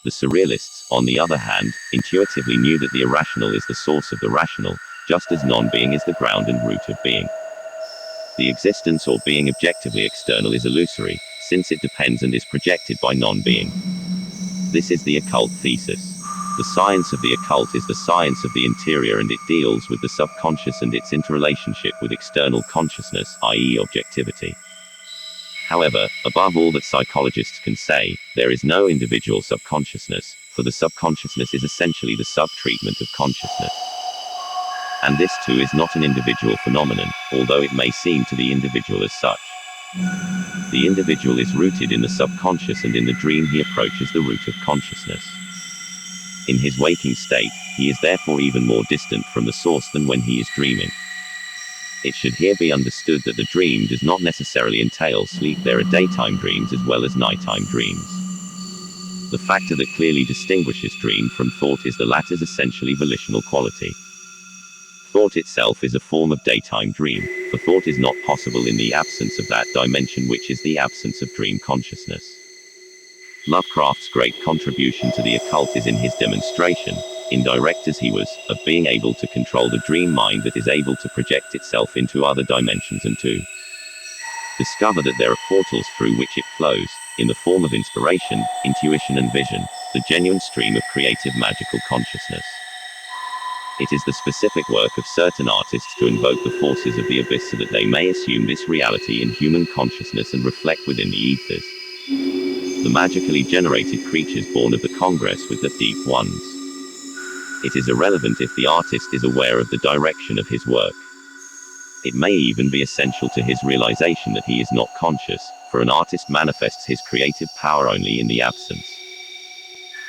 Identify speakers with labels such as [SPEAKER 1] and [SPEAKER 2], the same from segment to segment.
[SPEAKER 1] The surrealists, on the other hand, intuitively knew that the irrational is the source of the rational, just as non-being is the ground and root of being. The existence or being objectively external is illusory, since it depends and is projected by non-being. This is the occult thesis. The science of the occult is the science of the interior, and it deals with the subconscious and its interrelationship with external consciousness, i.e. objectivity. However, above all that psychologists can say, there is no individual subconsciousness, for the subconsciousness is essentially the sub-treatment of consciousness. And this too is not an individual phenomenon, although it may seem to the individual as such. The individual is rooted in the subconscious, and in the dream he approaches the root of consciousness. In his waking state, he is therefore even more distant from the source than when he is dreaming. It should here be understood that the dream does not necessarily entail sleep. There are daytime dreams as well as nighttime dreams. The factor that clearly distinguishes dream from thought is the latter's essentially volitional quality. Thought itself is a form of daytime dream, for thought is not possible in the absence of that dimension which is the absence of dream consciousness. Lovecraft's great contribution to the occult is in his demonstration, indirect as he was, of being able to control the dream mind that is able to project itself into other dimensions and to discover that there are portals through which it flows, in the form of inspiration, intuition and vision, the genuine stream of creative magical consciousness. It is the specific work of certain artists to invoke the forces of the abyss so that they may assume this reality in human consciousness and reflect within the ethers. The magically generated creatures born of the congress with the deep ones. It is irrelevant if the artist is aware of the direction of his work. It may even be essential to his realization that he is not conscious, for an artist manifests his creative power only in the absence.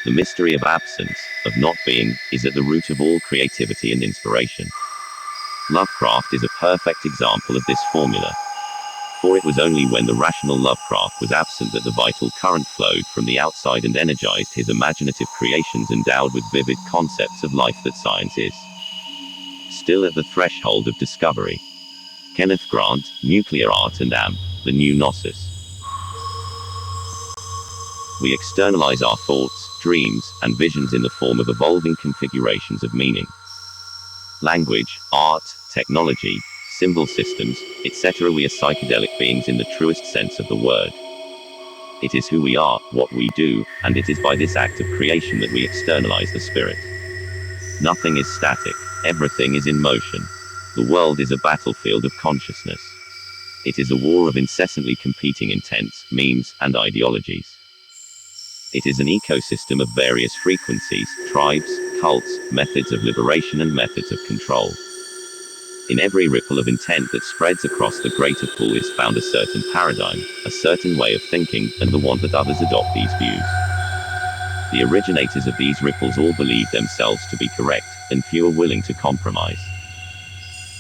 [SPEAKER 1] The mystery of absence, of not being, is at the root of all creativity and inspiration. Lovecraft is a perfect example of this formula. For it was only when the rational Lovecraft was absent that the vital current flowed from the outside and energized his imaginative creations endowed with vivid concepts of life that science is still at the threshold of discovery. Kenneth Grant, Nuclear Art and AMP, The New Gnosis. We externalize our thoughts, dreams, and visions in the form of evolving configurations of meaning. Language, art, technology, symbol systems, etc. We are psychedelic beings in the truest sense of the word. It is who we are, what we do, and it is by this act of creation that we externalize the spirit. Nothing is static. Everything is in motion. The world is a battlefield of consciousness. It is a war of incessantly competing intents, memes, and ideologies. It is an ecosystem of various frequencies, tribes, cults, methods of liberation and methods of control. In every ripple of intent that spreads across the greater pool is found a certain paradigm, a certain way of thinking, and the want that others adopt these views. The originators of these ripples all believe themselves to be correct, and few are willing to compromise.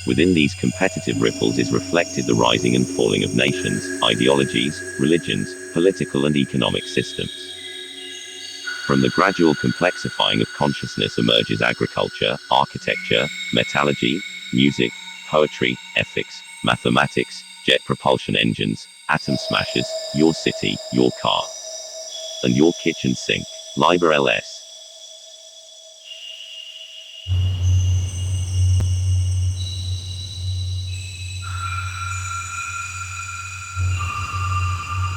[SPEAKER 1] Within these competitive ripples is reflected the rising and falling of nations, ideologies, religions, political and economic systems. From the gradual complexifying of consciousness emerges agriculture, architecture, metallurgy, music, poetry, ethics, mathematics, jet propulsion engines, atom smashers, your city, your car, and your kitchen sink. Liber LS.